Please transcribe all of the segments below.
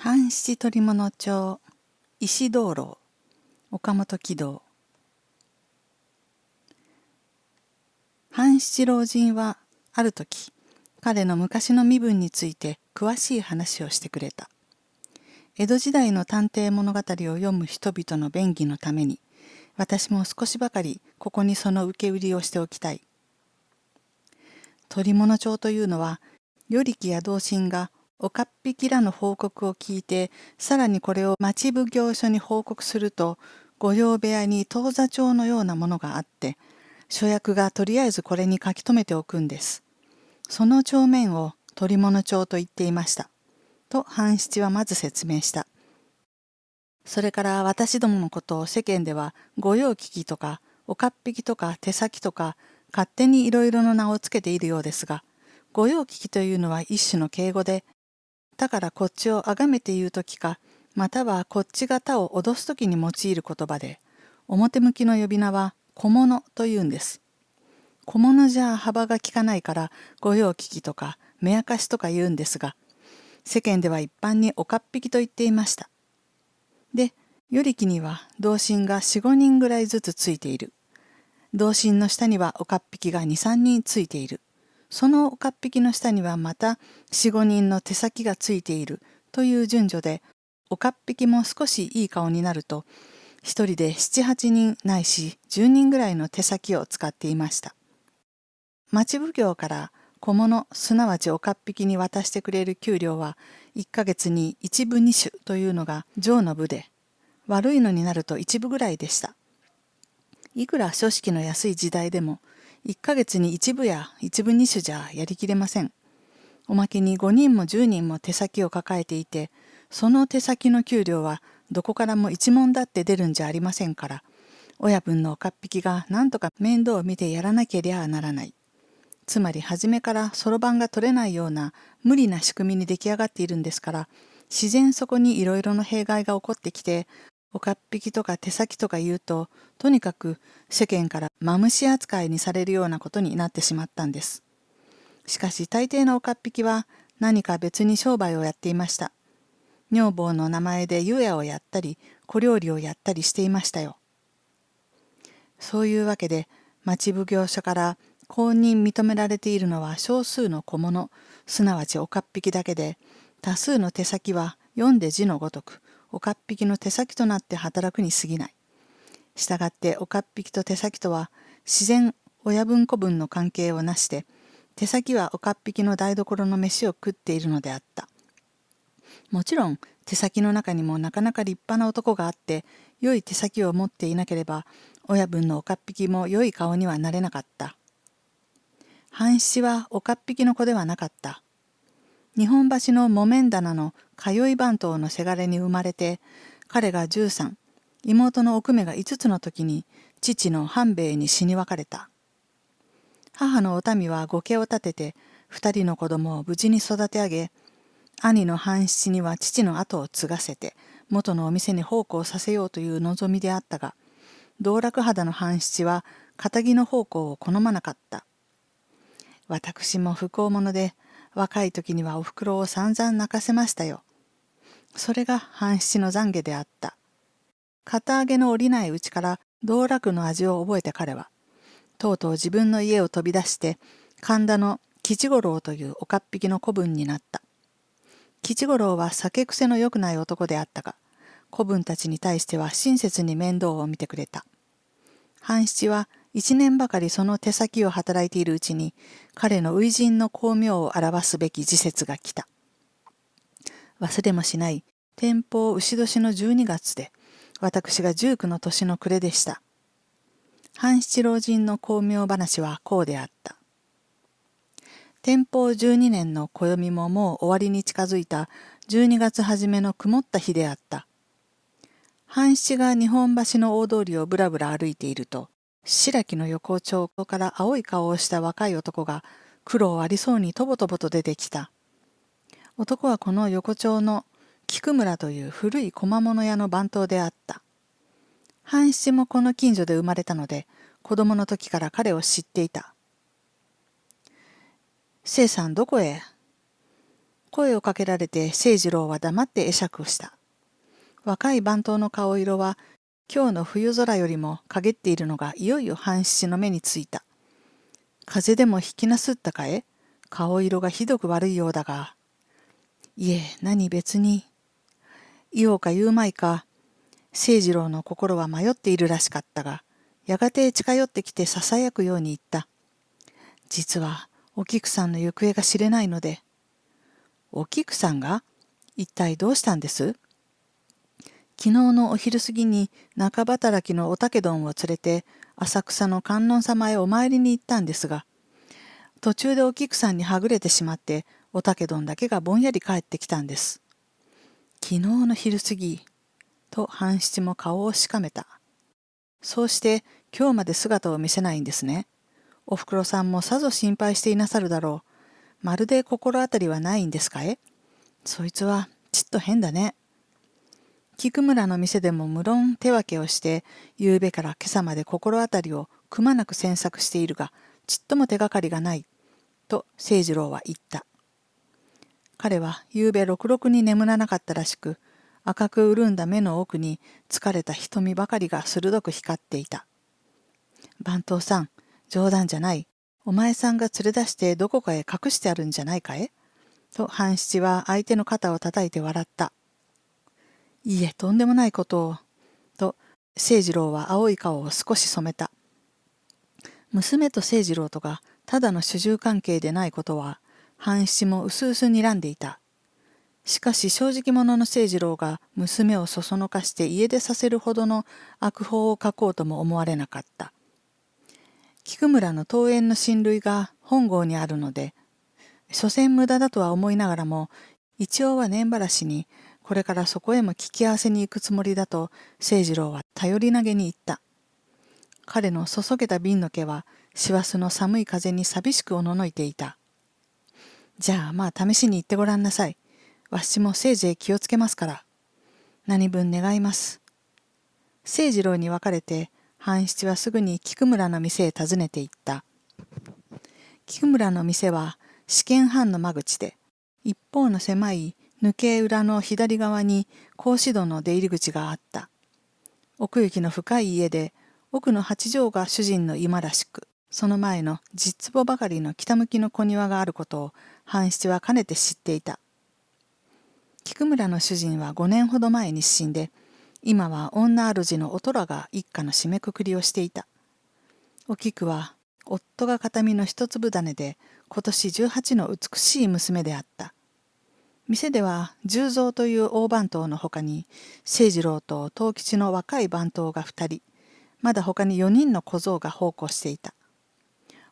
半七鳥物町石灯籠岡本喜道。半七老人はある時、彼の昔の身分について詳しい話をしてくれた。江戸時代の探偵物語を読む人々の便宜のために、私も少しばかりここにその受け売りをしておきたい。鳥物町というのは、与力や同心が岡っ引きらの報告を聞いて、さらにこれを町奉行所に報告すると、御用部屋に当座帳のようなものがあって、書役がとりあえずこれに書き留めておくんです。その帳面を鳥物帳と言っていました。と半七はまず説明した。それから私どものことを世間では御用聞きとか岡っ引きとか手先とか勝手にいろいろの名をつけているようですが、御用聞きというのは一種の敬語で、だからこっちを崇めて言うときか、またはこっち方を脅すときに用いる言葉で、表向きの呼び名は小物というんです。小物じゃ幅が利かないから御用聞きとか目明かしとか言うんですが、世間では一般に岡っ引きと言っていました。で、与力には同心が4、5人ぐらいずつついている。同心の下には岡っ引きが2、3人ついている。その岡っ引きの下にはまた4、5人の手先がついているという順序で、岡っ引きも少しいい顔になると、一人で7、8人ないし10人ぐらいの手先を使っていました。町奉行から小物すなわち岡っ引きに渡してくれる給料は1ヶ月に1部2種というのが上の部で、悪いのになると1部ぐらいでした。いくら書式の安い時代でも1ヶ月に1部や1部2種じゃやりきれません。おまけに5人も10人も手先を抱えていて、その手先の給料はどこからも一文だって出るんじゃありませんから、親分の岡っ引きが何とか面倒を見てやらなけりゃならない。つまり初めからそろばんが取れないような無理な仕組みに出来上がっているんですから、自然そこにいろいろな弊害が起こってきて、岡っ引きとか手先とか言うと、とにかく世間からマムシ扱いにされるようなことになってしまったんです。しかし大抵の岡っ引きは何か別に商売をやっていました。女房の名前で湯屋をやったり、小料理をやったりしていましたよ。そういうわけで、町奉行所から公認認められているのは少数の小物、すなわち岡っ引きだけで、多数の手先は読んで字のごとく、岡っ引きの手先となって働くに過ぎない。したがって岡っ引きと手先とは自然親分子分の関係をなして、手先は岡っ引きの台所の飯を食っているのであった。もちろん手先の中にもなかなか立派な男があって、良い手先を持っていなければ、親分の岡っ引きも良い顔にはなれなかった。半七は岡っ引きの子ではなかった。日本橋の木綿棚の通い番頭のせがれに生まれて、彼が13、妹の奥目が5つの時に父の半兵衛に死に別れた。母のお民は後家を立てて、2人の子供を無事に育て上げ、兄の半七には父の後を継がせて、元のお店に奉公させようという望みであったが、道楽肌の半七は堅の奉公を好まなかった。私も不幸者で、若い時にはおふくろを散々泣かせましたよ。それが半七の懺悔であった。肩上げの下りないうちから道楽の味を覚えた彼は、とうとう自分の家を飛び出して、神田の吉五郎という岡っ引きの子分になった。吉五郎は酒癖の良くない男であったが、子分たちに対しては親切に面倒を見てくれた。半七は1年ばかりその手先を働いているうちに、彼の初陣の功名を表すべき時節が来た。忘れもしない天保丑年の12月で、私が19の年の暮れでした。半七老人の功名話はこうであった。天保12年の暦ももう終わりに近づいた12月初めの曇った日であった。半七が日本橋の大通りをぶらぶら歩いていると、白木の横丁から青い顔をした若い男が苦労ありそうにとぼとぼと出てきた。男はこの横丁の菊村という古い小間物屋の番頭であった。半七もこの近所で生まれたので、子供の時から彼を知っていた。清さんどこへ？声をかけられて清次郎は黙って会釈をした。若い番頭の顔色は今日の冬空よりも陰っているのがいよいよ半七の目についた。風邪でもひきなすったかえ？顔色がひどく悪いようだが。いえ、何別に。言おうか言うまいか。清次郎の心は迷っているらしかったが、やがて近寄ってきてささやくように言った。実はお菊さんの行方が知れないので。お菊さんが？一体どうしたんです？昨日のお昼過ぎに中働きのお竹どんを連れて浅草の観音様へお参りに行ったんですが、途中でお菊さんにはぐれてしまってお竹どんだけがぼんやり帰ってきたんです。昨日の昼過ぎ、と半七も顔をしかめた。そうして今日まで姿を見せないんですね。おふくろさんもさぞ心配していなさるだろう。まるで心当たりはないんですかえ？そいつはちっと変だね。菊村の店でも無論手分けをして、夕べから今朝まで心当たりをくまなく詮索しているが、ちっとも手がかりがない、と清次郎は言った。彼は夕べろくろくに眠らなかったらしく、赤く潤んだ目の奥に疲れた瞳ばかりが鋭く光っていた。番頭さん、冗談じゃない。お前さんが連れ出してどこかへ隠してあるんじゃないかえ？と半七は相手の肩を叩いて笑った。いいえ、とんでもないことを。と清次郎は青い顔を少し染めた。娘と清次郎とがただの主従関係でないことは半七もうすうす睨んでいた。しかし正直者の清次郎が娘をそそのかして家出させるほどの悪法を書こうとも思われなかった。菊村の桃園の親類が本郷にあるので、所詮無駄だとは思いながらも、一応は年ばらしにこれからそこへも聞き合わせに行くつもりだと清次郎は頼り投げに言った。彼の注げた瓶の毛は師走の寒い風に寂しくおののいていた。じゃあまあ試しに行ってごらんなさい。わしもせいぜい気をつけますから。何分願います。清次郎に別れて半七はすぐに菊村の店へ訪ねて行った。菊村の店は試験藩の間口で、一方の狭い抜け裏の左側に格子戸の出入り口があった。奥行きの深い家で、奥の八畳が主人の居間らしく、その前の10坪ばかりの北向きの小庭があることを半七はかねて知っていた。菊村の主人は5年ほど前に死んで、今は女主のお虎が一家の締めくくりをしていた。お菊は夫が形見の一粒種で今年18の美しい娘であった。店では十蔵という大番頭のほかに清次郎と藤吉の若い番頭が2人、まだほかに4人の小僧が奉公していた。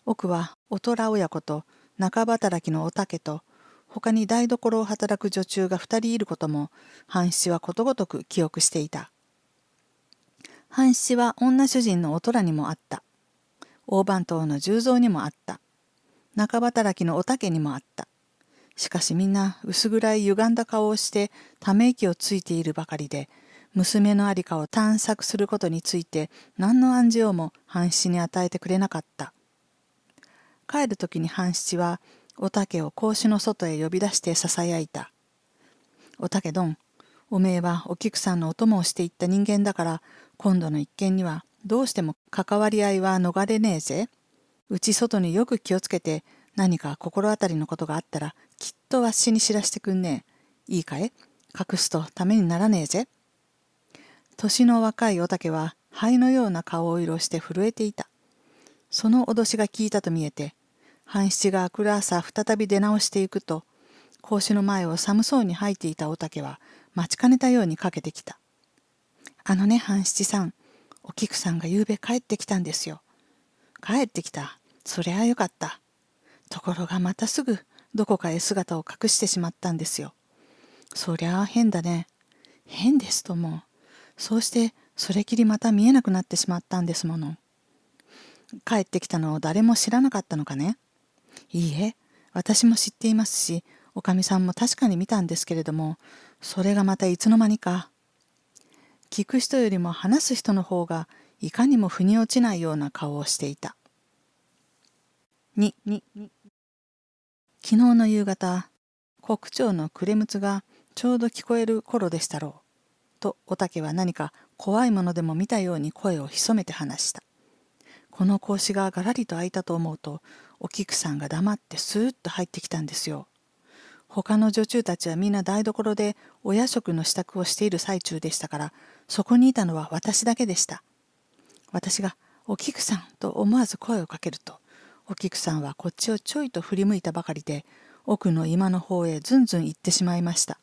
奥はお虎親子と中働きのお竹と他に台所を働く女中が2人いることも半七はことごとく記憶していた。半七は女主人のお虎にもあった。大番頭の十蔵にもあった。中働きのお竹にもあった。しかしみんな薄暗い歪んだ顔をしてため息をついているばかりで、娘のありかを探索することについて何の暗示をも半七に与えてくれなかった。帰る時に半七はお竹を格子の外へ呼び出してささやいた。お竹どん、おめえはお菊さんのお供をしていった人間だから、今度の一件にはどうしても関わり合いは逃れねえぜ。うち外によく気をつけて、何か心当たりのことがあったらきっとわっしに知らしてくんねえ。いいかえ？隠すとためにならねえぜ。年の若いお竹は灰のような顔色をして震えていた。その脅しが効いたと見えて、半七が明くる朝再び出直していくと、格子の前を寒そうに吐いていたお竹は待ちかねたようにかけてきた。あのね、半七さん、お菊さんがゆうべ帰ってきたんですよ。帰ってきた。そりゃあよかった。ところがまたすぐどこかへ姿を隠してしまったんですよ。そりゃあ変だね。変ですとも。そうしてそれきりまた見えなくなってしまったんですもの。帰ってきたのを誰も知らなかったのかね。いいえ、私も知っていますし、おかみさんも確かに見たんですけれども、それがまたいつの間にか。聞く人よりも話す人の方がいかにも腑に落ちないような顔をしていた。昨日の夕方、北朝の暮れむつがちょうど聞こえる頃でしたろう。とおたけは何か怖いものでも見たように声を潜めて話した。この格子がガラリと開いたと思うと、お菊さんが黙ってスーッと入ってきたんですよ。他の女中たちはみんな台所でお夜食の支度をしている最中でしたから、そこにいたのは私だけでした。私がお菊さんと思わず声をかけると、お菊さんはこっちをちょいと振り向いたばかりで、奥の居間の方へずんずん行ってしまいました。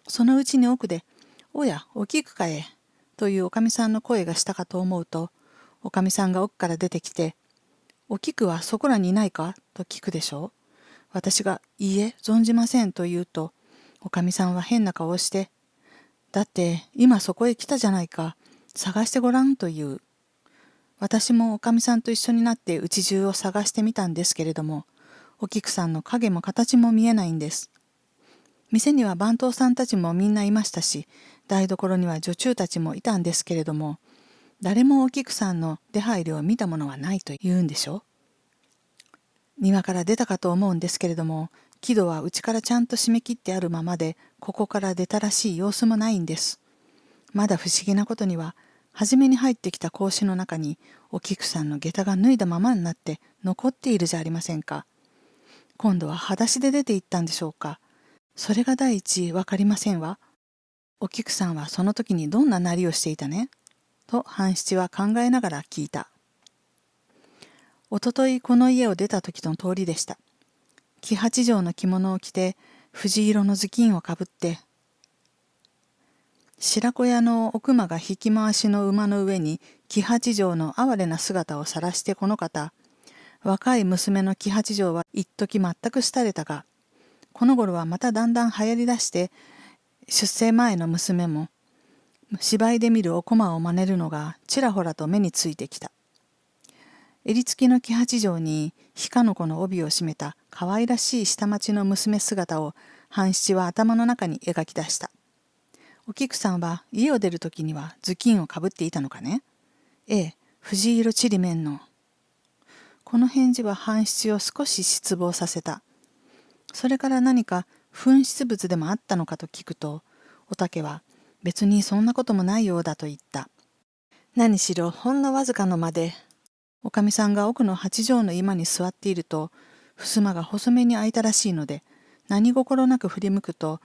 そのうちに奥で、おや、お菊かえ、というおかみさんの声がしたかと思うと、おかみさんが奥から出てきて、お菊はそこらにいないかと聞くでしょう。私が、いいえ、存じませんと言うと、おかみさんは変な顔をして、だって今そこへ来たじゃないか、探してごらんと言う。私もおかみさんと一緒になって家中を探してみたんですけれども、お菊さんの影も形も見えないんです。店には番頭さんたちもみんないましたし、台所には女中たちもいたんですけれども、誰もお菊さんの出入りを見たものはないと言うんでしょ。庭から出たかと思うんですけれども、木戸は内からちゃんと締め切ってあるままで、ここから出たらしい様子もないんです。まだ不思議なことには、初めに入ってきた格子の中に、お菊さんの下駄が脱いだままになって残っているじゃありませんか。今度は裸足で出て行ったんでしょうか。それが第一わかりませんわ。お菊さんはその時にどんななりをしていたねと半七は考えながら聞いた。おとといこの家を出た時の通りでした。黄八丈の着物を着て、藤色の頭巾をかぶって、白子屋の奥間が引き回しの馬の上に黄八丈の哀れな姿を晒してこの方、若い娘の黄八丈は一時全く廃れたが、この頃はまただんだん流行り出して、出征前の娘も、芝居で見るお駒を真似るのがちらほらと目についてきた。襟付きの黄八丈にひかの子の帯を締めた可愛らしい下町の娘姿を半七は頭の中に描き出した。お菊さんは家を出るときには頭巾をかぶっていたのかね。ええ、藤色ちりめんの。この返事は半七を少し失望させた。それから何か紛失物でもあったのかと聞くと、おたけは別にそんなこともないようだと言った。何しろほんのわずかの間で、おかみさんが奥の八畳の居間に座っていると、襖が細めに開いたらしいので、何心なく振り向くと、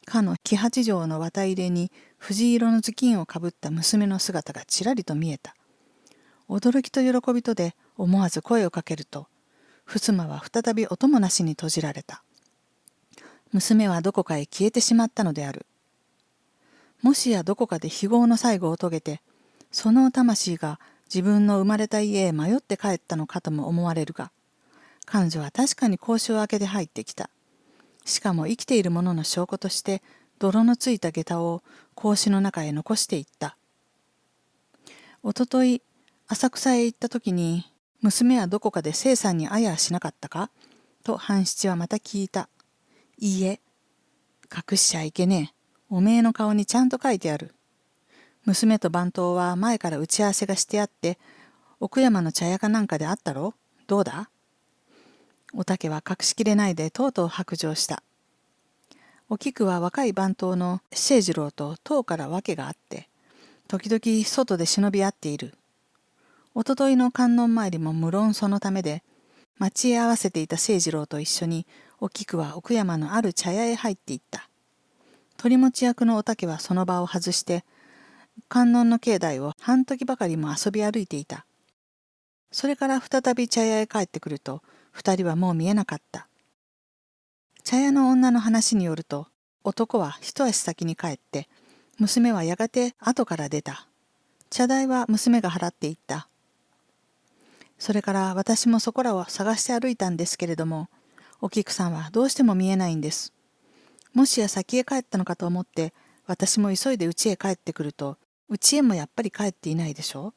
かの黄八畳の綿入れに藤色の頭巾をかぶった娘の姿がちらりと見えた。驚きと喜びとで思わず声をかけると、襖は再び音もなしに閉じられた。娘はどこかへ消えてしまったのである。もしやどこかで非業の最後を遂げて、その魂が自分の生まれた家へ迷って帰ったのかとも思われるが、彼女は確かに格子を開けて入ってきた。しかも生きているものの証拠として、泥のついた下駄を格子の中へ残していった。おととい、浅草へ行った時に、娘はどこかで清さんに会やしなかったかと半七はまた聞いた。いいえ、隠しちゃいけねえ。おめえの顔にちゃんと書いてある。娘と番頭は前から打ち合わせがしてあって、奥山の茶屋かなんかであったろ？どうだ？おたけは隠しきれないでとうとう白状した。お菊は若い番頭の清次郎と遠から訳があって、時々外で忍び合っている。おとといの観音参りも無論そのためで、待ち合わせていた清次郎と一緒に、お菊は奥山のある茶屋へ入っていった。取り持ち役のおたけはその場を外して、観音の境内を半時ばかりも遊び歩いていた。それから再び茶屋へ帰ってくると、二人はもう見えなかった。茶屋の女の話によると、男は一足先に帰って、娘はやがて後から出た。茶代は娘が払っていった。それから私もそこらを探して歩いたんですけれども、お菊さんはどうしても見えないんです。もしや先へ帰ったのかと思って、私も急いで家へ帰ってくると、家へもやっぱり帰っていないでしょ。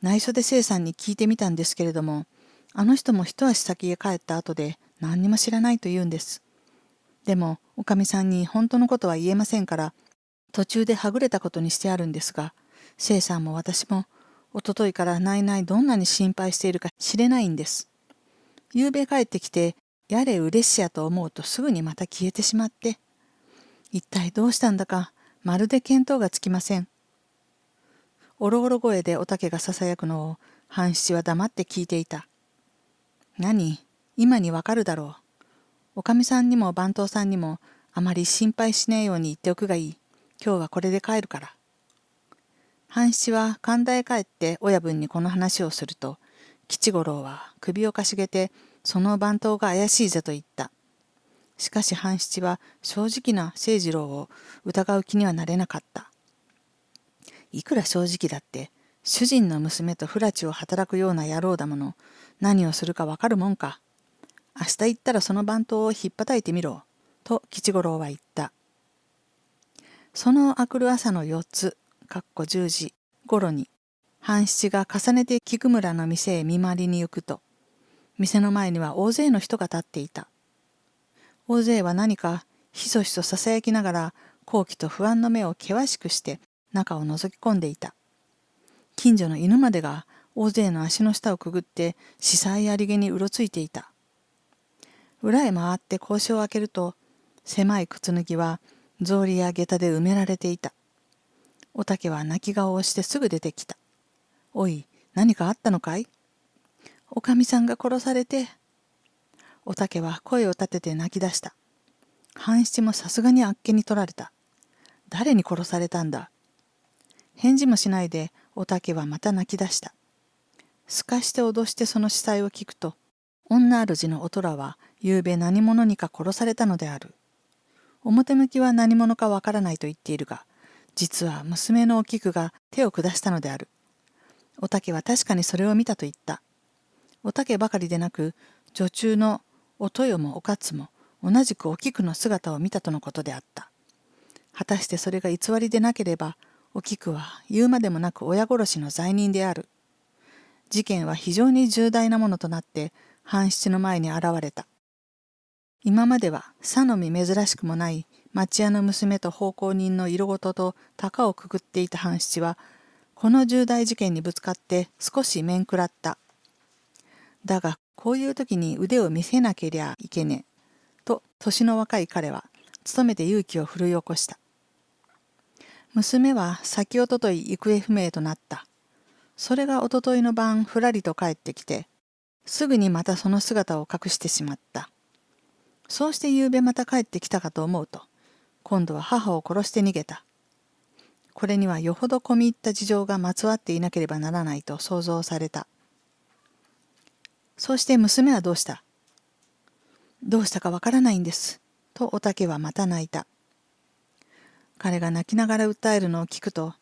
内緒で清さんに聞いてみたんですけれども、あの人も一足先へ帰った後で何にも知らないと言うんです。でも、おかみさんに本当のことは言えませんから、途中ではぐれたことにしてあるんですが、清さんも私も、おとといからないないどんなに心配しているか知れないんです。夕べ帰ってきて、やれ嬉しやと思うとすぐにまた消えてしまって、一体どうしたんだかまるで見当がつきません。おろおろ声でおたけがささやくのを半七は黙って聞いていた。何、今にわかるだろう。おかみさんにも番頭さんにもあまり心配しねえように言っておくがいい。今日はこれで帰るから。半七は神田へ帰って親分にこの話をすると、吉五郎は首をかしげて、その番頭が怪しいぜと言った。しかし半七は正直な清次郎を疑う気にはなれなかった。いくら正直だって、主人の娘と不埒を働くような野郎だもの、何をするかわかるもんか。明日行ったらその番頭をひっぱたいてみろ、と吉五郎は言った。その明くる朝の4つ、10時頃に、半七が重ねて菊村の店へ見回りに行くと、店の前には大勢の人が立っていた。大勢は何かひそひそささやきながら、好奇と不安の目を険しくして中を覗き込んでいた。近所の犬までが大勢の足の下をくぐって司祭ありげにうろついていた。裏へ回って格子を開けると、狭い靴脱ぎは草履や下駄で埋められていた。おたけは泣き顔をしてすぐ出てきた。おい、何かあったのかい？おかみさんが殺されて。おたけは声を立てて泣き出した。半七もさすがにあっけに取られた。誰に殺されたんだ？返事もしないでおたけはまた泣き出した。すかして脅してその死体を聞くと、女主のおとらはゆうべ何者にか殺されたのである。表向きは何者かわからないと言っているが、実は娘のお菊が手を下したのである。おたけは確かにそれを見たと言った。おたけばかりでなく、女中のお豊もお勝も同じくお菊の姿を見たとのことであった。果たしてそれが偽りでなければ、お菊は言うまでもなく親殺しの罪人である。事件は非常に重大なものとなって半七の前に現れた。今まではさのみ珍しくもない町屋の娘と奉公人の色事と高をくぐっていた半七は、この重大事件にぶつかって少し面食らった。だがこういう時に腕を見せなけりゃいけねえ、と年の若い彼は努めて勇気を振るい起こした。娘は先おととい行方不明となった。それがおとといの晩ふらりと帰ってきて、すぐにまたその姿を隠してしまった。そうしてゆうべまた帰ってきたかと思うと、今度は母を殺して逃げた。これにはよほど込み入った事情がまつわっていなければならないと想像された。そうして娘はどうした？どうしたかわからないんです。とおたけはまた泣いた。彼が泣きながら訴えるのを聞くと、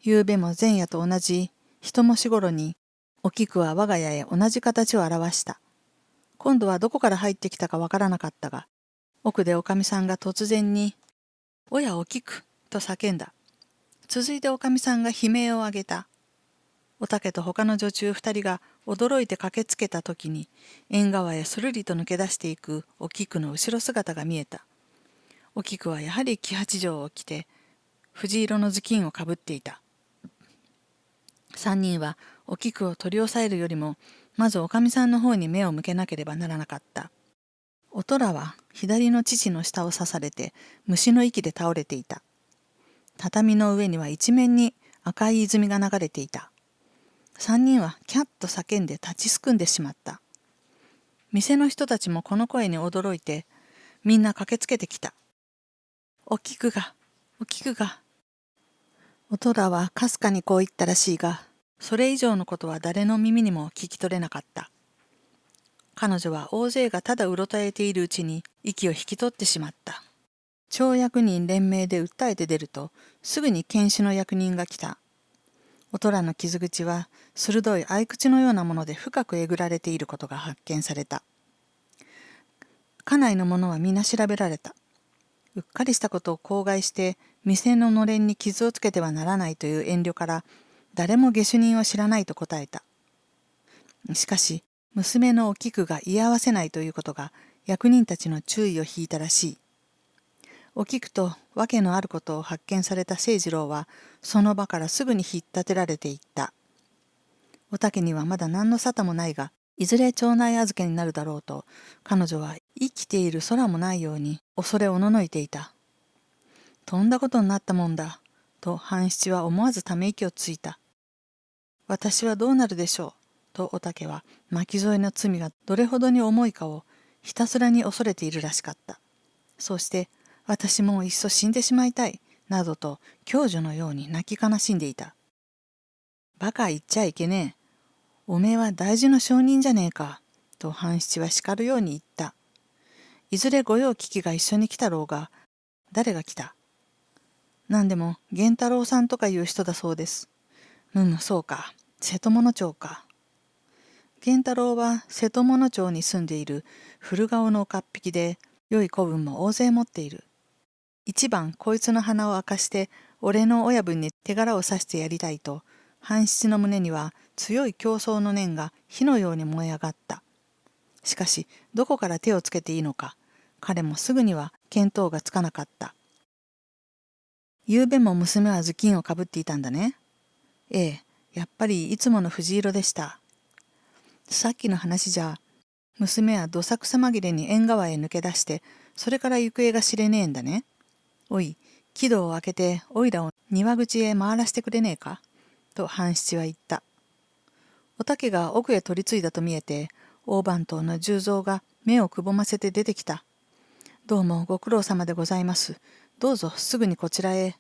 ゆうべも前夜と同じ一もしごろに、お菊は我が家へ同じ形を表した。今度はどこから入ってきたかわからなかったが、奥でおかみさんが突然に、おやお菊と叫んだ。続いておかみさんが悲鳴を上げた。おたけと他の女中二人が驚いて駆けつけた時に、縁側へするりと抜け出していくお菊の後ろ姿が見えた。お菊はやはり黄八丈を着て、藤色の頭巾をかぶっていた。三人はお菊を取り押さえるよりも、まずおかみさんの方に目を向けなければならなかった。おとらは左の父の下を刺されて虫の息で倒れていた。畳の上には一面に赤い泉が流れていた。三人はキャッと叫んで立ちすくんでしまった。店の人たちもこの声に驚いて、みんな駆けつけてきた。お菊が、お菊が。おとらはかすかにこう言ったらしいが、それ以上のことは誰の耳にも聞き取れなかった。彼女は大勢がただうろたえているうちに息を引き取ってしまった。町役人連名で訴えて出ると、すぐに検視の役人が来た。おとらの傷口は鋭い合口のようなもので深くえぐられていることが発見された。家内の者は皆調べられた。うっかりしたことを口外して店ののれんに傷をつけてはならないという遠慮から、誰も下手人を知らないと答えた。しかし娘のお菊が居合わせないということが役人たちの注意を引いたらしい。お菊と訳のあることを発見された清次郎はその場からすぐに引っ立てられていった。おたけにはまだ何の沙汰もないが、いずれ町内預けになるだろうと彼女は生きている空もないように恐れおののいていた。とんだことになったもんだ、と半七は思わずため息をついた。私はどうなるでしょう、とおたけは巻き添えの罪がどれほどに重いかをひたすらに恐れているらしかった。そして、私もういっそ死んでしまいたい、などと教女のように泣き悲しんでいた。バカ言っちゃいけねえ。おめえは大事の証人じゃねえか、と半七は叱るように言った。いずれ御用聞きが一緒に来たろうが、誰が来た？なんでも源太郎さんとかいう人だそうです。そうか。瀬戸物町か。源太郎は瀬戸物町に住んでいる古顔の岡っ引きで、良い子分も大勢持っている。一番こいつの鼻を明かして俺の親分に手柄を刺してやりたいと、半七の胸には強い競争の念が火のように燃え上がった。しかしどこから手をつけていいのか、彼もすぐには見当がつかなかった。ゆうべも娘は頭巾をかぶっていたんだね。ええ、やっぱりいつもの藤色でした。さっきの話じゃ、娘はどさくさ紛れに縁側へ抜け出して、それから行方が知れねえんだね。おい、木戸を開けておいらを庭口へ回らせてくれねえか、と半七は言った。おたけが奥へ取り継いだと見えて、大番頭の十蔵が目をくぼませて出てきた。どうもご苦労様でございます。どうぞすぐにこちらへ。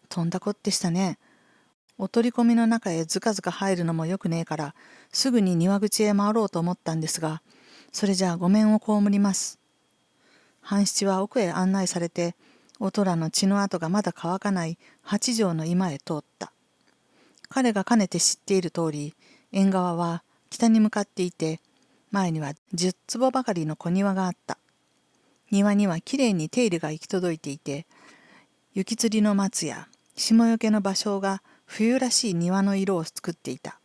とんだこってしたね。お取り込みの中へずかずか入るのもよくねえから、すぐに庭口へ回ろうと思ったんですが、それじゃあご面を被ります。半七は奥へ案内されて、おとらの血の跡がまだ乾かない八畳の居間へ通った。彼がかねて知っている通り、縁側は北に向かっていて、前には10坪ばかりの小庭があった。庭にはきれいに手入れが行き届いていて、雪吊りの松や霜よけの芭蕉が冬らしい庭の色を作っていた。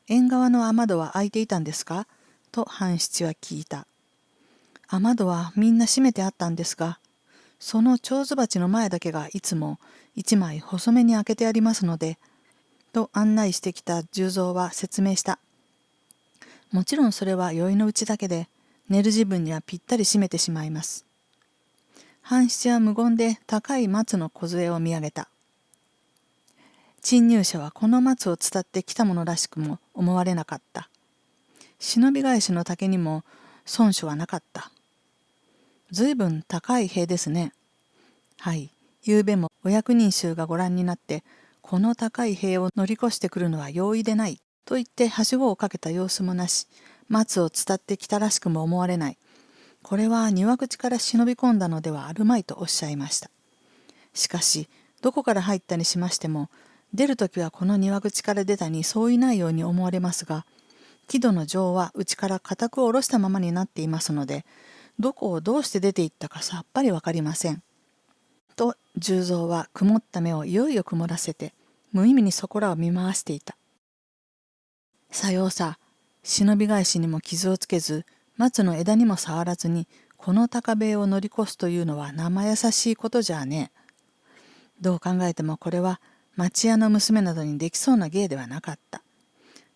縁側の雨戸は開いていたんですか、と半七は聞いた。雨戸はみんな閉めてあったんですが、その蝶子鉢の前だけがいつも一枚細めに開けてありますので、と案内してきた十蔵は説明した。もちろんそれは宵のうちだけで、寝る時分にはぴったり閉めてしまいます。半七は無言で高い松の梢を見上げた。侵入者はこの松を伝ってきたものらしくも思われなかった。忍び返しの竹にも遜色はなかった。ずいぶん高い塀ですね。はい、ゆうべもお役人衆がご覧になって、この高い塀を乗り越してくるのは容易でない、と言ってはしごをかけた様子もなし、松を伝ってきたらしくも思われない。これは庭口から忍び込んだのではあるまいとおっしゃいました。しかし、どこから入ったにしましても、出るときはこの庭口から出たにそういないように思われますが、木戸の錠は内から固く下ろしたままになっていますので、どこをどうして出て行ったかさっぱりわかりません。と十蔵は曇った目をいよいよ曇らせて、無意味にそこらを見回していた。さようさ、忍び返しにも傷をつけず、松の枝にも触らずに、この高塀を乗り越すというのは生優しいことじゃあねえ。どう考えてもこれは町屋の娘などにできそうな芸ではなかった。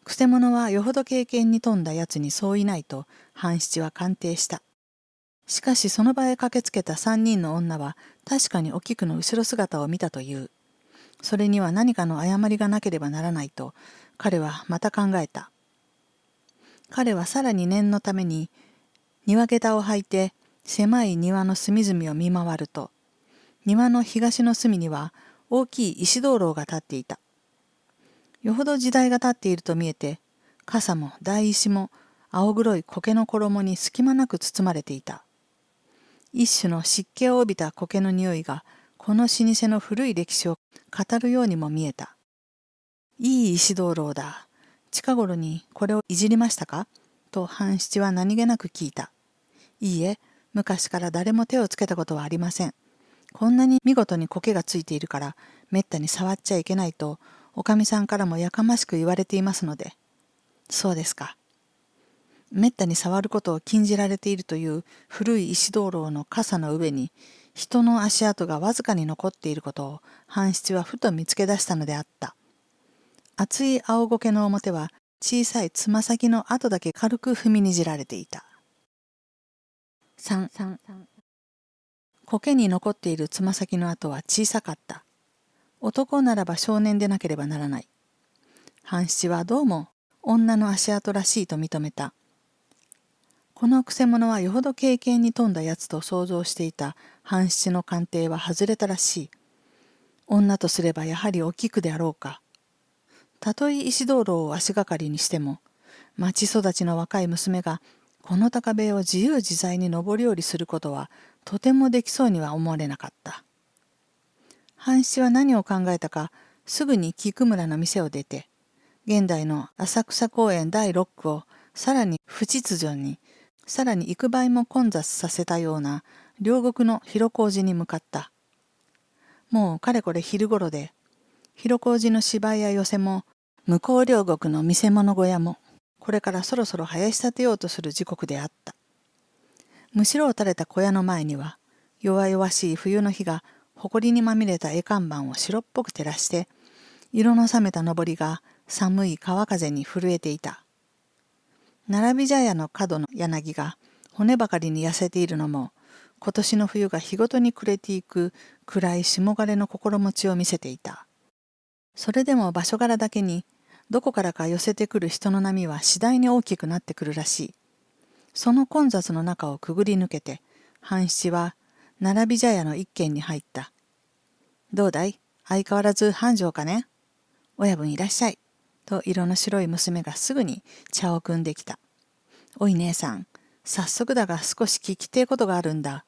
くせ者はよほど経験に富んだやつにそういないと半七は鑑定した。しかしその場へ駆けつけた3人の女は確かにお菊の後ろ姿を見たという。それには何かの誤りがなければならないと彼はまた考えた。彼はさらに念のために庭下駄を履いて狭い庭の隅々を見回ると、庭の東の隅には大きい石灯籠が立っていた。よほど時代が経っていると見えて、傘も台石も青黒い苔の衣に隙間なく包まれていた。一種の湿気を帯びた苔の匂いがこの老舗の古い歴史を語るようにも見えた。いい石灯籠だ。近頃にこれをいじりましたか、と半七は何気なく聞いた。いいえ、昔から誰も手をつけたことはありません。こんなに見事に苔がついているからめったに触っちゃいけないとおかみさんからもやかましく言われていますので。そうですか。めったに触ることを禁じられているという古い石灯籠の傘の上に人の足跡がわずかに残っていることを半七はふと見つけ出したのであった。厚い青苔の表は小さいつま先の跡だけ軽く踏みにじられていた。3、苔に残っているつま先の跡は小さかった。男ならば少年でなければならない。半七はどうも女の足跡らしいと認めた。このくせ者はよほど経験に富んだやつと想像していた半七の鑑定は外れたらしい。女とすればやはりお菊であろうか。たとえ石灯籠を足がかりにしても、町育ちの若い娘がこの高塀を自由自在に上り下りすることはとてもできそうには思われなかった。半七は何を考えたか、すぐに菊村の店を出て、現代の浅草公園第6区をさらに不秩序に、さらに幾倍も混雑させたような両国の広小路に向かった。もうかれこれ昼頃で、広小路の芝居や寄せも、向こう両国の見せ物小屋も、これからそろそろ生やし立てようとする時刻であった。むしろを垂れた小屋の前には、弱々しい冬の日が埃にまみれた絵看板を白っぽく照らして、色の冷めた上りが寒い川風に震えていた。並び茶屋の角の柳が骨ばかりに痩せているのも、今年の冬が日ごとに暮れていく暗い霜枯れの心持ちを見せていた。それでも場所柄だけに、どこからか寄せてくる人の波は次第に大きくなってくるらしい。その混雑の中をくぐり抜けて、半七は並び茶屋の一軒に入った。どうだい？相変わらず繁盛かね？親分いらっしゃい。と色の白い娘がすぐに茶を汲んできた。おい姉さん、早速だが少し聞きてえことがあるんだ。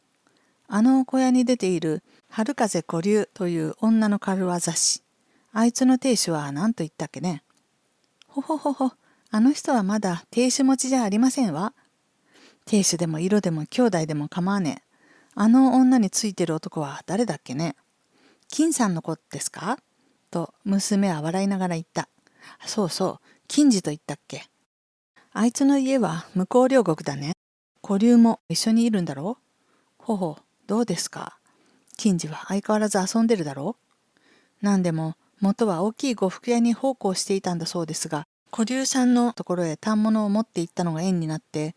あの小屋に出ている春風古流という女の軽業師。あいつの亭主は何と言ったっけね。ほほほほ、あの人はまだ亭主持ちじゃありませんわ。亭主でも色でも兄弟でも構わねえ。あの女についてる男は誰だっけね。金さんの子ですか？と娘は笑いながら言った。そうそう、金次と言ったっけ。あいつの家は向こう両国だね。古流も一緒にいるんだろう。ほほ、どうですか。金次は相変わらず遊んでるだろう。なんでも元は大きい呉服屋に奉公していたんだそうですが、古流さんのところへ反物を持って行ったのが縁になって、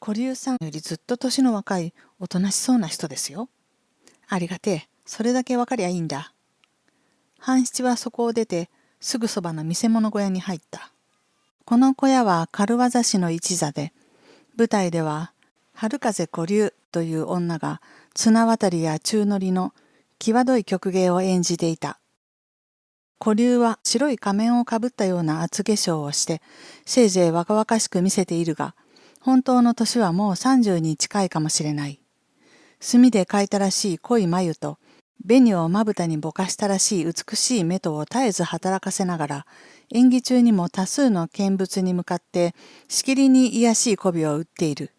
古流さんよりずっと年の若いおとなしそうな人ですよ。ありがてえ、それだけわかりゃいいんだ。半七はそこを出て、すぐそばの見せ物小屋に入った。この小屋は軽業師の一座で、舞台では春風古流という女が綱渡りや宙乗りの際どい曲芸を演じていた。古流は白い仮面をかぶったような厚化粧をして、せいぜい若々しく見せているが、本当の年はもう30に近いかもしれない。墨で描いたらしい濃い眉と、紅をまぶたにぼかしたらしい美しい目とを絶えず働かせながら、演技中にも多数の見物に向かって、しきりに卑しい媚びを打っている。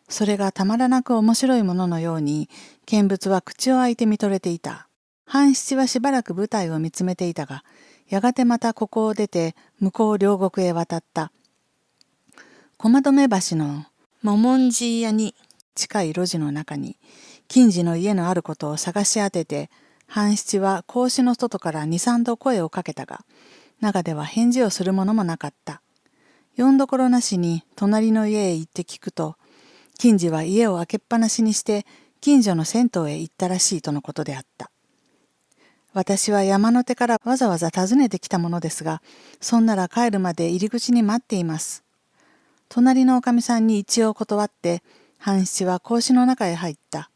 それがたまらなく面白いもののように、見物は口を開いて見とれていた。半七はしばらく舞台を見つめていたが、やがてまたここを出て、向こう両国へ渡った。駒止橋の桃んじ屋に近い路地の中に、金次の家のあることを探し当てて、半七は格子の外から二三度声をかけたが、中では返事をするものもなかった。よんどころなしに隣の家へ行って聞くと、金次は家を開けっぱなしにして近所の銭湯へ行ったらしいとのことであった。私は山の手からわざわざ訪ねてきたものですが、そんなら帰るまで入り口に待っています。隣のおかみさんに一応断って、半七は格子の中へ入った。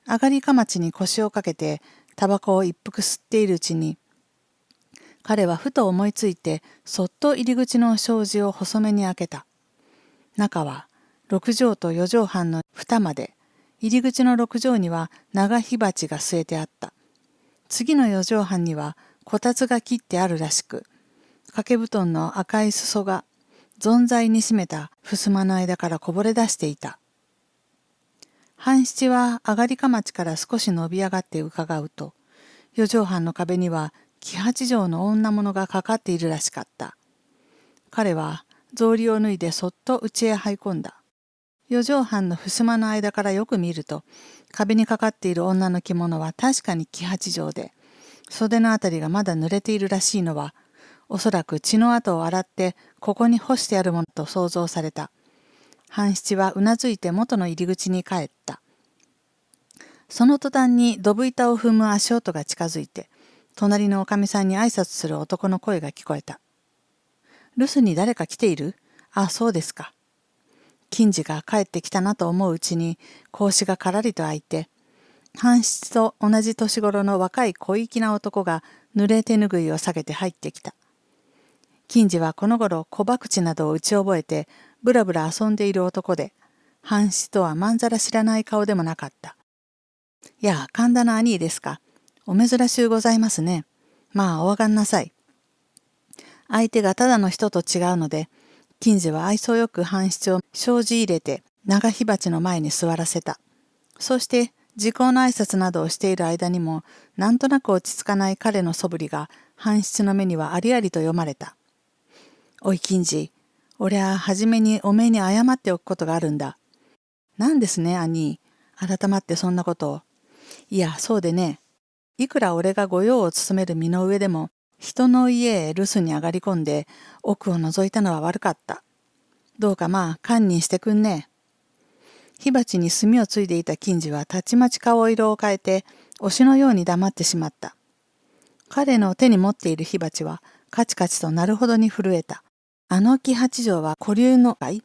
上がりかまちに腰をかけて、タバコを一服吸っているうちに、彼はふと思いついて、そっと入り口の障子を細めに開けた。中は、六畳と四畳半の二間で、入り口の六畳には長火鉢が据えてあった。次の四畳半には、こたつが切ってあるらしく、掛け布団の赤い裾が、存在に締めた襖の間からこぼれ出していた。半七は上がりかまちから少し伸び上がって伺うと、四畳半の壁には木八畳の女物がかかっているらしかった。彼は草履を脱いでそっと家へ這い込んだ。四畳半の襖の間からよく見ると、壁にかかっている女の着物は確かに木八畳で、袖のあたりがまだ濡れているらしいのは、おそらく血の跡を洗ってここに干してあるものと想像された。半七はうなずいて元の入り口に帰った。その途端にドブ板を踏む足音が近づいて、隣のおかみさんに挨拶する男の声が聞こえた。留守に誰か来ている？ああ、そうですか。金次が帰ってきたなと思ううちに、格子がからりと開いて、半七と同じ年頃の若い小粋な男が濡れ手ぬぐいを下げて入ってきた。金次はこの頃小博打などを打ち覚えて、ぶらぶら遊んでいる男で、半七とはまんざら知らない顔でもなかった。やあ、神田の兄ですか。お珍しゅうございますね。まあ、お上がんなさい。相手がただの人と違うので、金次は愛想よく半七を障子入れて長火鉢の前に座らせた。そして時効の挨拶などをしている間にも、なんとなく落ち着かない彼の素振りが半七の目にはありありと読まれた。おい金次、俺は初めにおめえに謝っておくことがあるんだ。なんですね、兄。改まってそんなことを。いや、そうでね。いくら俺が御用を務める身の上でも、人の家へ留守に上がり込んで、奥を覗いたのは悪かった。どうかまあ、堪忍してくんね。火鉢に炭をついでいた金次はたちまち顔色を変えて、推しのように黙ってしまった。彼の手に持っている火鉢は、カチカチとなるほどに震えた。あの木八丈は古流のかい？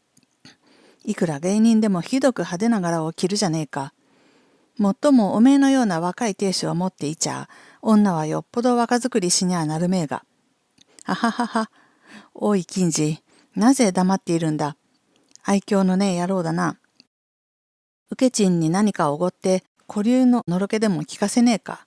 いくら芸人でもひどく派手な柄を着るじゃねえか。もっともおめえのような若い亭主を持っていちゃ、女はよっぽど若作りしにゃなるめえが。はははは。おい金次、なぜ黙っているんだ。愛嬌のねえ野郎だな。受け賃に何かおごって、古流ののろけでも聞かせねえか。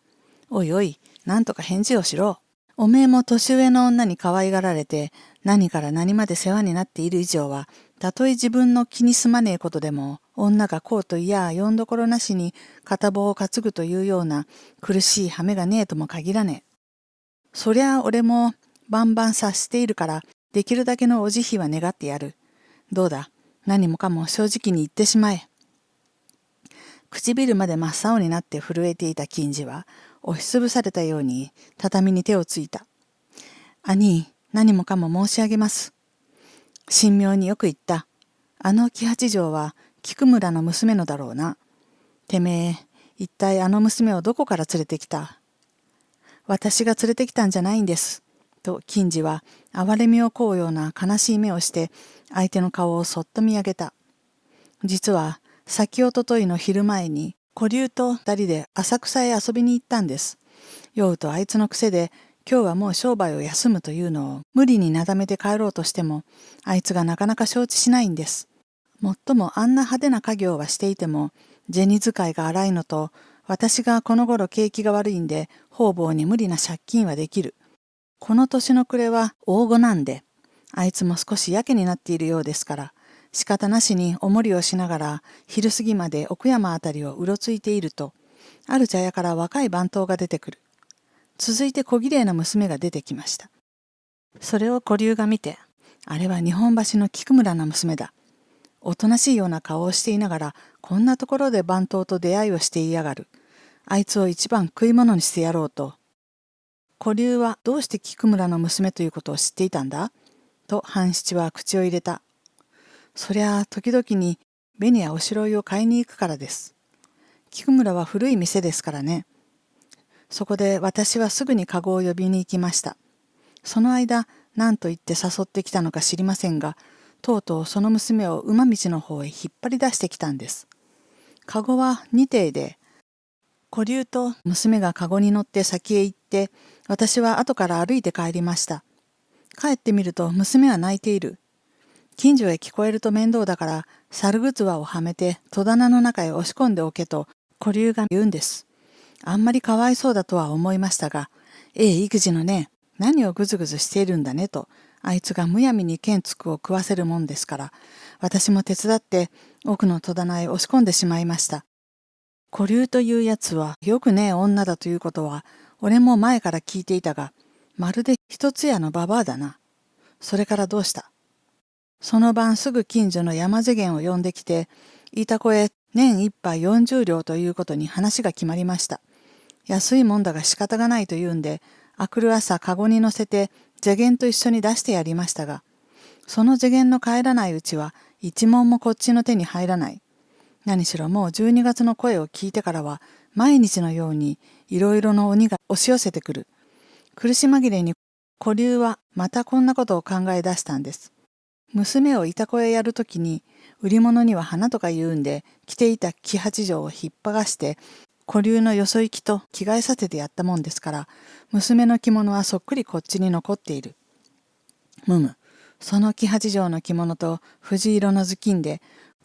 おいおい、なんとか返事をしろ。おめえも年上の女に可愛がられて、何から何まで世話になっている以上は、たとえ自分の気にすまねえことでも、女がこうといやよんどころなしに片棒を担ぐというような苦しい羽目がねえとも限らねえ。そりゃ俺もバンバン察しているから、できるだけのお慈悲は願ってやる。どうだ、何もかも正直に言ってしまえ。唇まで真っ青になって震えていた金次は、押しつぶされたように畳に手をついた。兄、何もかも申し上げます。神妙によく言った。あの木八丈は菊村の娘のだろうな。てめえ、一体あの娘をどこから連れてきた？私が連れてきたんじゃないんです。と金次は哀れみをこうような悲しい目をして相手の顔をそっと見上げた。実は先おとといの昼前に古流と二人で浅草へ遊びに行ったんです。酔うとあいつの癖で今日はもう商売を休むというのを無理になだめて帰ろうとしてもあいつがなかなか承知しないんです。もっともあんな派手な家業はしていても銭使いが荒いのと私がこの頃景気が悪いんで方々に無理な借金はできる。この年の暮れは大子なんであいつも少しやけになっているようですから仕方なしにおもりをしながら昼過ぎまで奥山あたりをうろついているとある茶屋から若い番頭が出てくる。続いて小綺麗な娘が出てきました。それを古流が見て、あれは日本橋の菊村の娘だ。おとなしいような顔をしていながら、こんなところで番頭と出会いをしていやがる。あいつを一番食い物にしてやろうと。古流はどうして菊村の娘ということを知っていたんだと半七は口を入れた。そりゃあ時々に紅やおしろいを買いに行くからです。菊村は古い店ですからね。そこで私はすぐに籠を呼びに行きました。その間、何と言って誘ってきたのか知りませんが、とうとうその娘を馬道の方へ引っ張り出してきたんです。籠は二艇で、古流と娘が籠に乗って先へ行って、私は後から歩いて帰りました。帰ってみると娘は泣いている。近所へ聞こえると面倒だから、猿ぐつわをはめて戸棚の中へ押し込んでおけと古流が言うんです。あんまりかわいそうだとは思いましたが、育児のね、何をぐずぐずしているんだねと、あいつがむやみに剣つくを食わせるもんですから、私も手伝って奥の戸棚へ押し込んでしまいました。古流というやつはよくねえ女だということは、俺も前から聞いていたが、まるで一つ屋のババアだな。それからどうした？その晩すぐ近所の山瀬源を呼んできて、いたこへ年一杯40両ということに話が決まりました。安いもんだが仕方がないと言うんで、あくる朝かごに乗せて世間と一緒に出してやりましたが、その世間の帰らないうちは一文もこっちの手に入らない。何しろもう12月の声を聞いてからは、毎日のようにいろいろの鬼が押し寄せてくる。苦し紛れに古流はまたこんなことを考え出したんです。娘をいたこへやるときに、売り物には花とか言うんで、着ていた木八条を引っ張がして、古流のよそ行きと着替えさせてやったもんですから、娘の着物はそっくりこっちに残っている。その木八条の着物と藤色の頭巾で、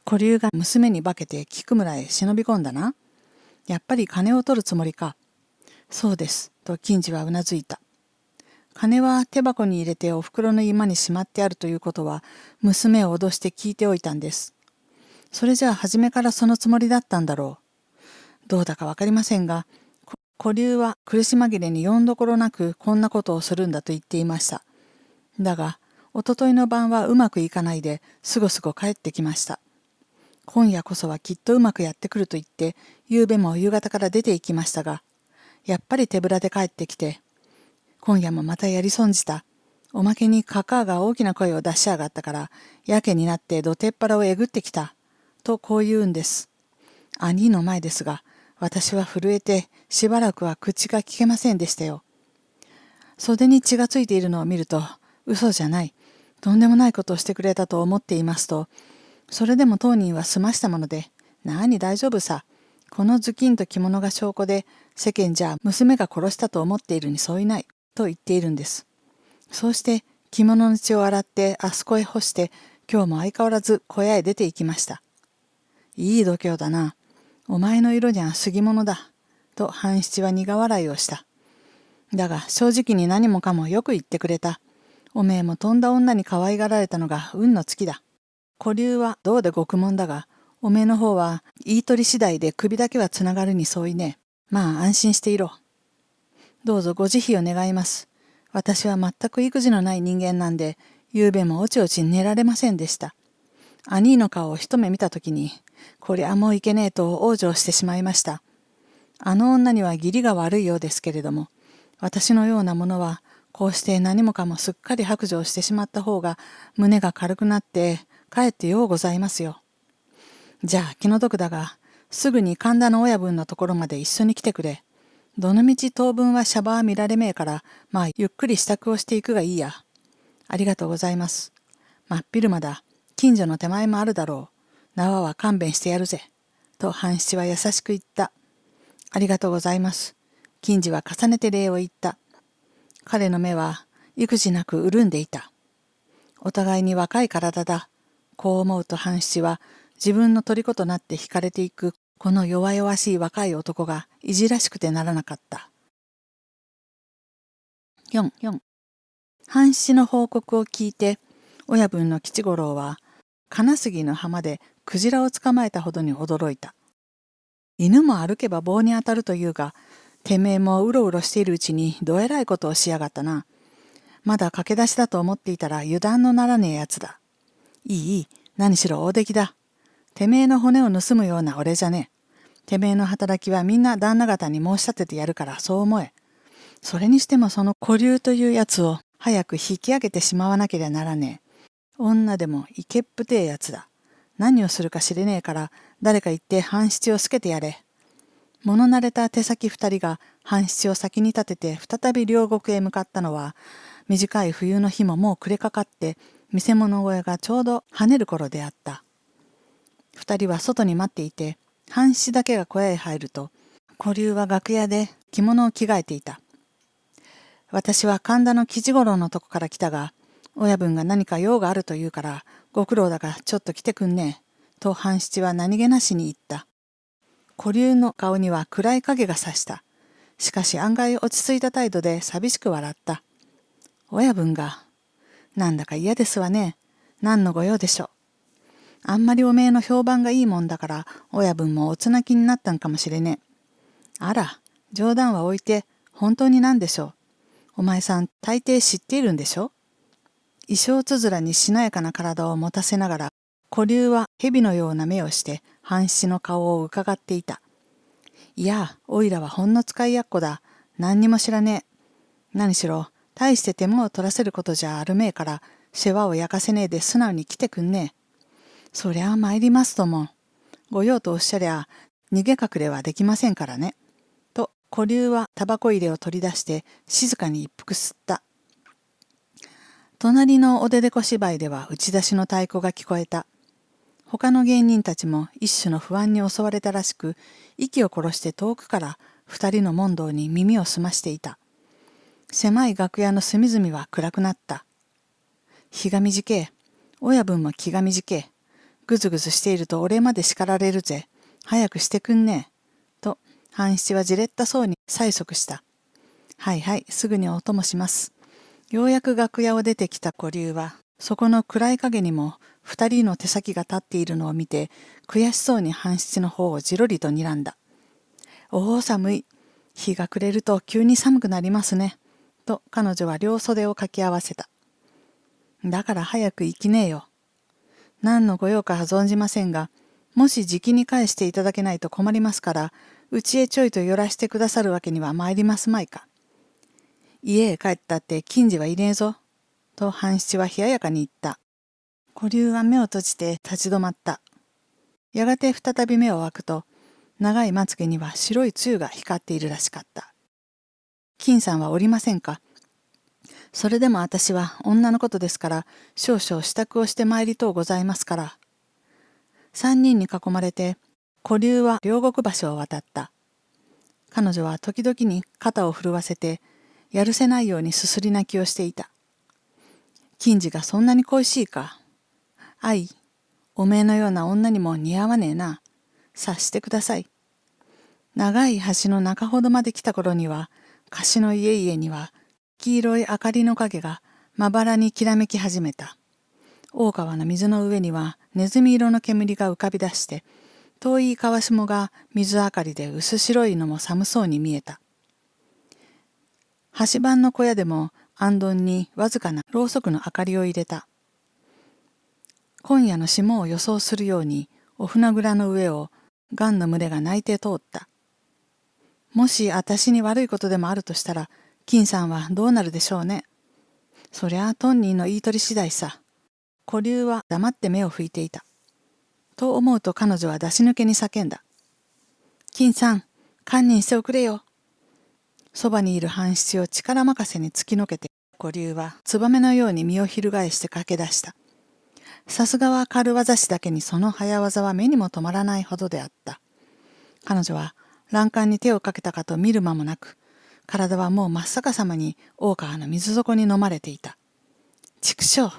古流が娘に化けて菊村へ忍び込んだな。やっぱり金を取るつもりか。そうです、と金次はうなずいた。金は手箱に入れてお袋の居間にしまってあるということは、娘を脅して聞いておいたんです。それじゃあ初めからそのつもりだったんだろう。どうだかわかりませんが、古流は苦し紛れによんどころなくこんなことをするんだと言っていました。だが、おとといの晩はうまくいかないで、すごすご帰ってきました。今夜こそはきっとうまくやってくると言って、夕べも夕方から出て行きましたが、やっぱり手ぶらで帰ってきて、今夜もまたやり損じた。おまけにカカアが大きな声を出しやがったから、やけになって土手っ腹をえぐってきた。とこう言うんです。兄の前ですが、私は震えてしばらくは口が聞けませんでしたよ。袖に血がついているのを見ると、嘘じゃない。とんでもないことをしてくれたと思っていますと、それでも当人は済ましたもので、なに大丈夫さ。この頭巾と着物が証拠で、世間じゃ娘が殺したと思っているに相違ない。と言っているんです。そうして着物の血を洗ってあそこへ干して、今日も相変わらず小屋へ出て行きました。いい度胸だな。お前の色には杉物だ。と半七は苦笑いをした。だが正直に何もかもよく言ってくれた。おめえもとんだ女に可愛がられたのが運の尽きだ。古流はどうで獄門だが、おめえの方は言い取り次第で首だけはつながるに相違ねえ。まあ安心していろ。どうぞご慈悲を願います。私は全く育児のない人間なんで、夕べもおちおち寝られませんでした。兄の顔を一目見たときに、こりゃもういけねえと往生してしまいました。あの女には義理が悪いようですけれども、私のようなものは、こうして何もかもすっかり白状してしまった方が胸が軽くなってかえってようございますよ。じゃあ気の毒だがすぐに神田の親分のところまで一緒に来てくれ。どのみち当分はシャバは見られめえからまあゆっくり支度をしていくがいいや。ありがとうございます。真っ昼間だ。近所の手前もあるだろう。縄は勘弁してやるぜ。と半七は優しく言った。ありがとうございます。金次は重ねて礼を言った。彼の目は育児なく潤んでいた。お互いに若い体だ。こう思うと半七は自分の虜となって惹かれていくこの弱々しい若い男がいじらしくてならなかった。4半七の報告を聞いて親分の吉五郎は金杉の浜でクジラを捕まえたほどに驚いた。犬も歩けば棒に当たるというが、てめえもうろうろしているうちにどえらいことをしやがったな。まだ駆け出しだと思っていたら油断のならねえやつだ。いい、何しろ大出来だ。てめえの骨を盗むような俺じゃねえ。てめえの働きはみんな旦那方に申し立ててやるからそう思え。それにしてもその古流というやつを早く引き上げてしまわなければならねえ。女でもイケっぷてえやつだ。何をするか知れねえから誰か言って半七をつけてやれ。物慣れた手先二人が半七を先に立てて再び両国へ向かったのは、短い冬の日ももう暮れかかって、見せ物小屋がちょうど跳ねる頃であった。二人は外に待っていて、半七だけが小屋へ入ると、古流は楽屋で着物を着替えていた。私は神田の吉五郎のとこから来たが、親分が何か用があると言うから、ご苦労だがちょっと来てくんねえ。と半七は何気なしに言った。古流の顔には暗い影がさした。しかし案外落ち着いた態度で寂しく笑った。親分が、なんだか嫌ですわね。何のご用でしょう。あんまりおめえの評判がいいもんだから、親分もおつなきになったんかもしれねえ。あら、冗談は置いて、本当に何でしょう。お前さん大抵知っているんでしょ。衣装つづらにしなやかな体を持たせながら、古流は蛇のような目をして半七の顔を伺っていた。いや、おいらはほんの使いやっこだ。何にも知らねえ。何しろ、大して手間を取らせることじゃあるめえから、世話を焼かせねえで素直に来てくんねえ。そりゃあ参りますとも。ご用とおっしゃりゃ逃げ隠れはできませんからね。と古流はタバコ入れを取り出して静かに一服吸った。隣のおででこ芝居では打ち出しの太鼓が聞こえた。他の芸人たちも一種の不安に襲われたらしく、息を殺して遠くから二人の問答に耳を澄ましていた。狭い楽屋の隅々は暗くなった。日が短え。親分も気が短え。ぐずぐずしていると俺まで叱られるぜ。早くしてくんねえ。と、半七はじれったそうに催促した。はいはい、すぐにお供します。ようやく楽屋を出てきた古流は、そこの暗い影にも二人の手先が立っているのを見て、悔しそうに半七の方をじろりと睨んだ。おお、寒い。日が暮れると急に寒くなりますね。と彼女は両袖を掛け合わせた。だから早く行きねえよ。何のご用かは存じませんが、もしじきに返していただけないと困りますから、うちへちょいと寄らしてくださるわけには参りますまいか。家へ帰ったって金次はいねえぞ。と半七は冷ややかに言った。古流は目を閉じて立ち止まった。やがて再び目を開くと、長いまつげには白い露が光っているらしかった。金さんはおりませんか。それでも私は女のことですから、少々支度をして参りとうございますから。三人に囲まれて、古流は両国橋を渡った。彼女は時々に肩を震わせて、やるせないようにすすり泣きをしていた。金次がそんなに恋しいか。あい、おめえのような女にも似合わねえな。察してください。長い橋の中ほどまで来た頃には、貸しの家々には、黄色い明かりの影がまばらにきらめき始めた。大川の水の上にはネズミ色の煙が浮かび出して、遠い川下が水明かりで薄白いのも寒そうに見えた。橋番の小屋でも行灯にわずかなろうそくの明かりを入れた。今夜の霜を予想するようにお船蔵の上を雁の群れが鳴いて通った。もし私に悪いことでもあるとしたら、金さんはどうなるでしょうね。そりゃあトンニーの言い取り次第さ。古流は黙って目を拭いていた。と思うと彼女は出し抜けに叫んだ。金さん、堪忍しておくれよ。そばにいる半七を力任せに突きのけて、古流はツバメのように身を翻して駆け出した。さすがは軽業師だけにその早業は目にも止まらないほどであった。彼女は欄干に手をかけたかと見る間もなく、体はもう真っ逆さまに大川の水底に飲まれていた。畜生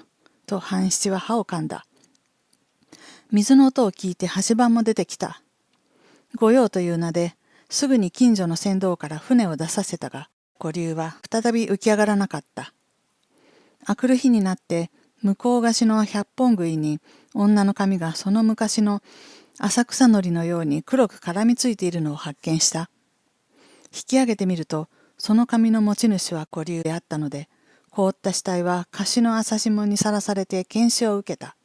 と半七は歯を噛んだ。水の音を聞いて橋番も出てきた。御用という名ですぐに近所の船頭から船を出させたが、古流は再び浮き上がらなかった。明くる日になって向こう河岸の百本杭に女の髪がその昔の浅草のりのように黒く絡みついているのを発見した。引き上げてみると、その髪の持ち主は古流であったので、凍った死体は河岸の朝霜にさらされて検視を受けた。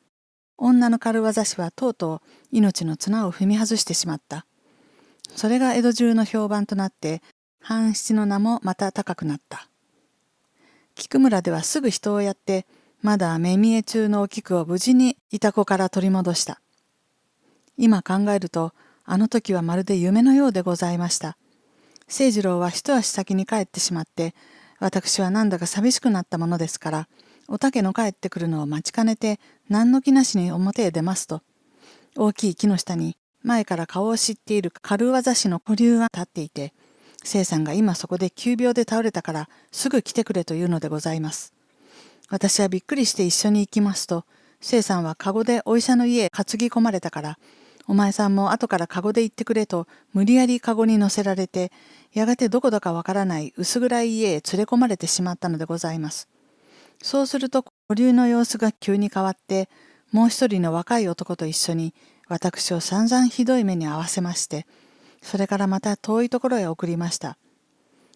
女の軽業師はとうとう命の綱を踏み外してしまった。それが江戸中の評判となって、半七の名もまた高くなった。菊村ではすぐ人をやって、まだ目見え中のお菊を無事にいた子から取り戻した。今考えると、あの時はまるで夢のようでございました。清次郎は一足先に帰ってしまって、私はなんだか寂しくなったものですから、お竹の帰ってくるのを待ちかねて、何の気なしに表へ出ますと、大きい木の下に前から顔を知っている軽業師の古流が立っていて、清さんが今そこで急病で倒れたからすぐ来てくれというのでございます。私はびっくりして一緒に行きますと、清さんは籠でお医者の家へ担ぎ込まれたから、お前さんも後から籠で行ってくれと無理やり籠に乗せられて、やがてどこだかわからない薄暗い家へ連れ込まれてしまったのでございます。そうすると古流の様子が急に変わって、もう一人の若い男と一緒に私を散々ひどい目に遭わせまして、それからまた遠いところへ送りました。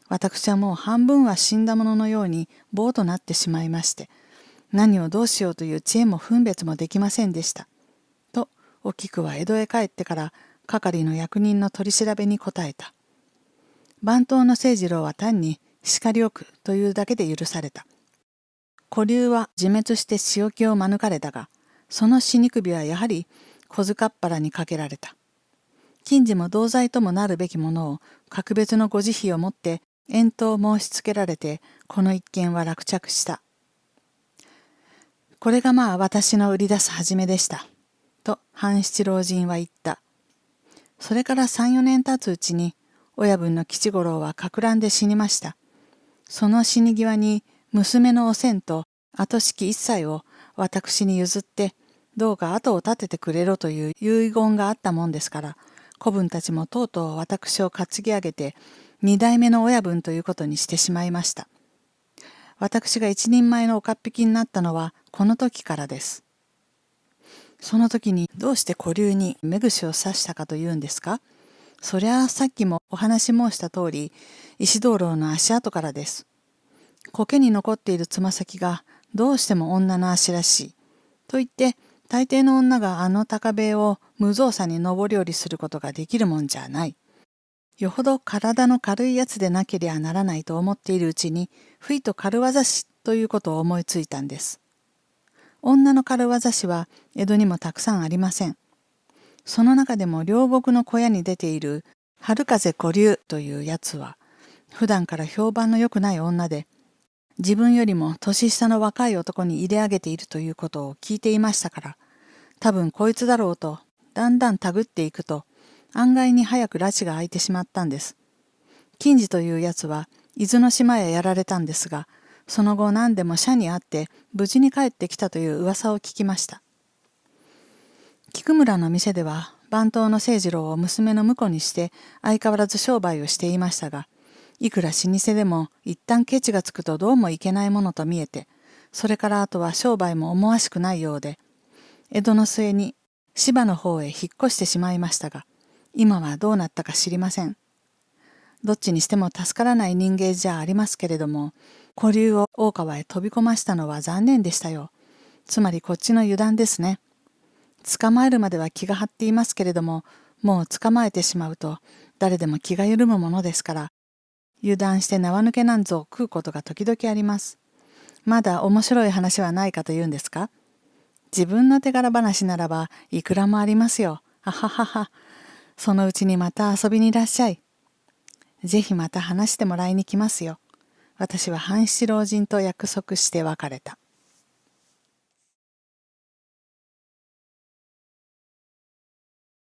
私はもう半分は死んだもののように棒となってしまいまして、何をどうしようという知恵も分別もできませんでした。と、お菊は江戸へ帰ってから係の役人の取り調べに答えた。番頭の清次郎は単に叱り置くというだけで許された。古流は自滅して仕置きを免れたが、その死肉日はやはり小塚っ腹にかけられた。金次も同罪ともなるべきものを格別のご慈悲をもって遠答申しつけられて、この一件は落着した。これがまあ私の売り出す始めでした。と半七老人は言った。それから3、4年経つうちに、親分の吉五郎はかく乱で死にました。その死に際に娘のおせんと後敷一切を私に譲って、どうか後を立ててくれろという遺言があったもんですから、子分たちもとうとう私を担ぎ上げて、二代目の親分ということにしてしまいました。私が一人前の岡っ引きになったのはこの時からです。その時にどうして古流に目串を刺したかというんですか。そりゃあさっきもお話し申した通り、石灯籠の足跡からです。苔に残っているつま先がどうしても女の足らしい。と言って、大抵の女があの高塀を無造作に上り下りすることができるもんじゃない。よほど体の軽いやつでなけりゃならないと思っているうちに、ふいと軽業師ということを思いついたんです。女の軽業師は江戸にもたくさんありません。その中でも両国の小屋に出ている春風古流というやつは、普段から評判の良くない女で、自分よりも年下の若い男に入れ上げているということを聞いていましたから、多分こいつだろうと、だんだんたぐっていくと、案外に早く拉致が開いてしまったんです。金次というやつは、伊豆の島へやられたんですが、その後何でも社に会って無事に帰ってきたという噂を聞きました。菊村の店では番頭の清次郎を娘の婿にして相変わらず商売をしていましたが、いくら老舗でも一旦ケチがつくとどうもいけないものと見えて、それからあとは商売も思わしくないようで、江戸の末に芝の方へ引っ越してしまいましたが、今はどうなったか知りません。どっちにしても助からない人間じゃありますけれども、古流を大川へ飛び込ましたのは残念でしたよ。つまりこっちの油断ですね。捕まえるまでは気が張っていますけれども、もう捕まえてしまうと誰でも気が緩むものですから、油断して縄抜けなんぞを食うことが時々あります。まだ面白い話はないかというんですか。自分の手柄話ならばいくらもありますよ。あははは。そのうちにまた遊びにいらっしゃい。ぜひまた話してもらいに来ますよ。私は半七老人と約束して別れた。